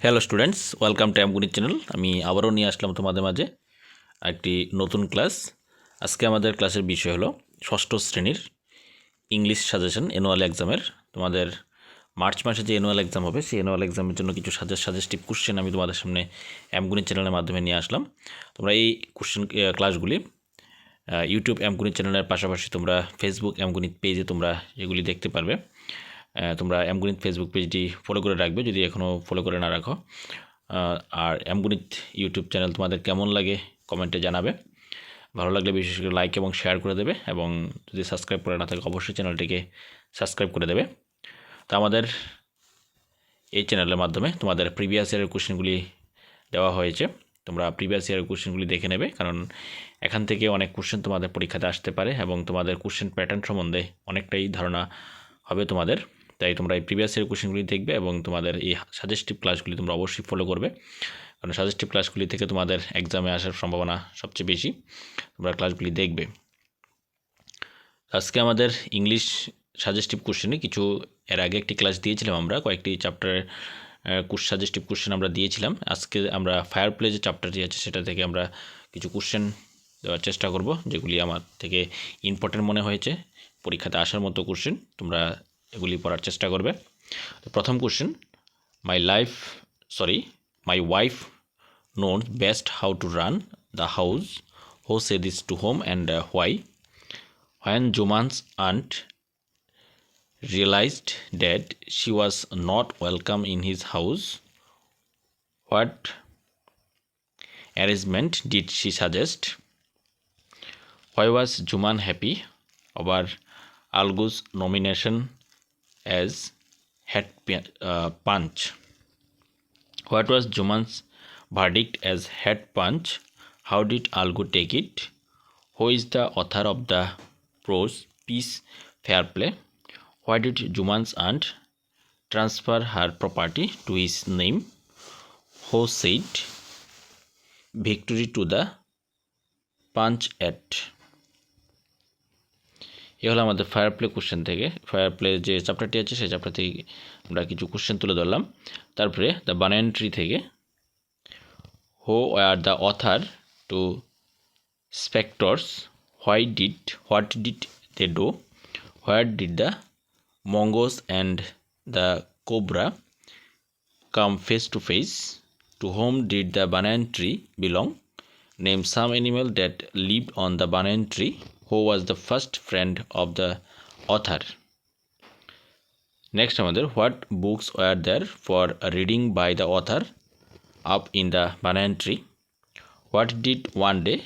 Hello students, welcome to Amganit channel. আমি আবারও নিয়ে আসলাম তোমাদের মাঝে একটি নতুন ক্লাস। আজকে আমাদের ক্লাসের বিষয় হলো ষষ্ঠ শ্রেণীর ইংলিশ সাজেশন অ্যানুয়াল এক্সামের। তোমাদের মার্চ মাসে যে অ্যানুয়াল এক্সাম হবে সেই অ্যানুয়াল এক্সামের জন্য কিছু সাজেস্টিভ কোশ্চেন আমি তোমাদের সামনে অ্যামগণিত চ্যানেলের মাধ্যমে নিয়ে আসলাম। তোমরা এই কোশ্চেন ক্লাসগুলি ইউটিউব অ্যামগণিত চ্যানেলের পাশাপাশি তোমরা ফেসবুক অ্যামগণিত পেজে তোমরা এগুলি দেখতে পারবে। তোমরা অ্যামগণিত ফেসবুক পেজটি ফলো করে রাখবে যদি এখনও ফলো করে না রাখো। আর অ্যামগণিত ইউটিউব চ্যানেল তোমাদের কেমন লাগে কমেন্টে জানাবে। ভালো লাগলে বিশেষ করে লাইক এবং শেয়ার করে দেবে, এবং যদি সাবস্ক্রাইব করে না থাকে অবশ্যই চ্যানেলটিকে সাবস্ক্রাইব করে দেবে। তো আমাদের এই চ্যানেলের মাধ্যমে তোমাদের প্রিভিয়াস ইয়ারের কোশ্চেনগুলি দেওয়া হয়েছে। তোমরা প্রিভিয়াস ইয়ারের কোশ্চেনগুলি দেখে নেবে, কারণ এখান থেকে অনেক কোশ্চেন তোমাদের পরীক্ষাতে আসতে পারে এবং তোমাদের কোশ্চেন প্যাটার্ন সম্বন্ধে অনেকটাই ধারণা হবে তোমাদের। তাই তোমরা এই প্রিভিয়াস ইয়ার কোশ্চেনগুলি দেখবে এবং তোমাদের এই সাজেস্টিভ ক্লাসগুলি তোমরা অবশ্যই ফলো করবে, কারণ সাজেস্টিভ ক্লাসগুলি থেকে তোমাদের এক্সামে আসার সম্ভাবনা সবচেয়ে বেশি। তোমরা ক্লাসগুলি দেখবে। আজকে আমাদের ইংলিশ সাজেস্টিভ কোশ্চেনে কিছু এর আগে একটি ক্লাস দিয়েছিলাম, আমরা কয়েকটি চ্যাপ্টারের সাজেস্টিভ কোশ্চেন আমরা দিয়েছিলাম। আজকে আমরা ফায়ার প্লে যে চ্যাপ্টারটি আছে সেটা থেকে আমরা কিছু কোশ্চেন দেওয়ার চেষ্টা করব, যেগুলি আমার থেকে ইম্পর্টেন্ট মনে হয়েছে, পরীক্ষাতে আসার মতো কোশ্চেন। তোমরা এগুলি পড়ার চেষ্টা করবে। তো প্রথম question, my wife knows best how to run the house, who said this to home and why? When Juman's aunt realized that she was not welcome in his house, what arrangement did she suggest? Why was Juman happy over Algu's nomination as head punch? What was Juman's verdict as head punch? How did Algu take it? Who is the author of the prose piece Fair Play? Why did Juman's aunt transfer her property to his name? Who said victory to the punch at? এ হলো আমাদের fire play question থেকে। Fire play যে চ্যাপ্টারটি আছে সেই chapter থেকে আমরা কিছু question তুলে ধরলাম। তারপরে দ্য বানান ট্রি থেকে, who are the author to spectres, what did they do? Where did the mongoose and the cobra come face to face? To whom did the banana tree belong? Name some animal that lived on the banana tree. Who was the first friend of the author? Next আমাদের, what books were there for reading by the author up in the banana tree? What did one day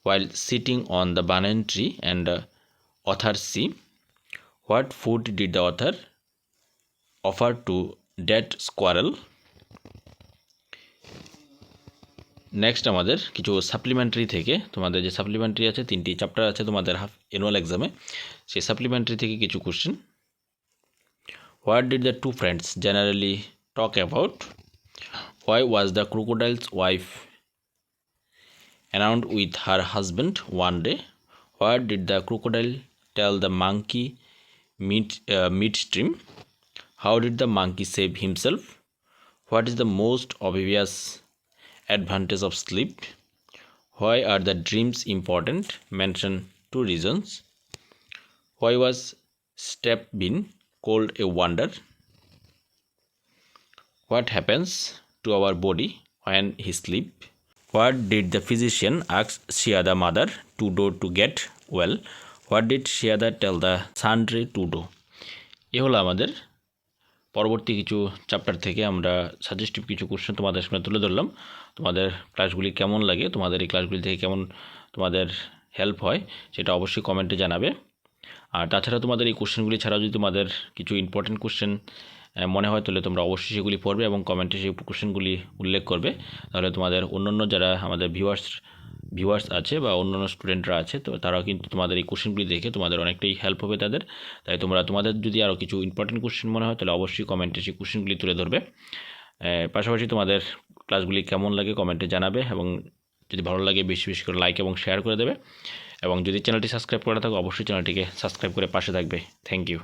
while sitting on the banana tree and author see? What food did the author offer to dead squirrel? Next আমাদের কিছু supplementary থেকে, তোমাদের যে supplementary আছে 3টি chapter আছে তোমাদের annual এক্সামে, সেই সাপ্লিমেন্টারি থেকে কিছু question. What did the two friends generally talk about? Why was the crocodile's wife around with her husband one day? What did the crocodile tell the monkey midstream? How did the monkey save himself? What is the most obvious advantage of sleep? Why are the dreams important? Mention 2 reasons. Why was step bin called a wonder? What happens to our body when he sleep? What did the physician ask Shiada mother to do to get well? What did Shiada tell the sundry to do? এ হলো আমাদের পরবর্তী কিছু chapter থেকে আমরা suggestive কিছু question তোমাদের সামনে তুলে ধরলাম। তোমাদের ক্লাসগুলি কেমন লাগে, তোমাদের এই ক্লাসগুলি থেকে কেমন তোমাদের হেল্প হয়, সেটা অবশ্যই কমেন্টে জানাবে। আর তাছাড়া তোমাদের এই কোশ্চেনগুলি ছাড়াও যদি তোমাদের কিছু ইম্পর্টেন্ট কোশ্চেন মনে হয় তাহলে তোমরা অবশ্যই সেগুলি পড়বে এবং কমেন্টে সেই কোশ্চেনগুলি উল্লেখ করবে। তাহলে তোমাদের অন্যান্য যারা আমাদের ভিউয়ার্স আছে বা অন্যান্য স্টুডেন্টরা আছে, তো তারাও কিন্তু তোমাদের এই কোশ্চেনগুলি দেখে তোমাদের অনেকটাই হেল্প হবে তাদের। তাই তোমাদের যদি আরও কিছু ইম্পর্টেন্ট কোশ্চেন মনে হয় তাহলে অবশ্যই কমেন্টে সেই কোশ্চেনগুলি তুলে ধরবে। পাশাপাশি তোমাদের ক্লাসগুলি কেমন লাগে কমেন্টে জানাবে, এবং যদি ভালো লাগে বেশি বেশি করে লাইক এবং শেয়ার করে দেবে, এবং যদি চ্যানেলটি সাবস্ক্রাইব করে থাকো অবশ্যই চ্যানেলটিকে সাবস্ক্রাইব করে পাশে থাকবে। Thank you.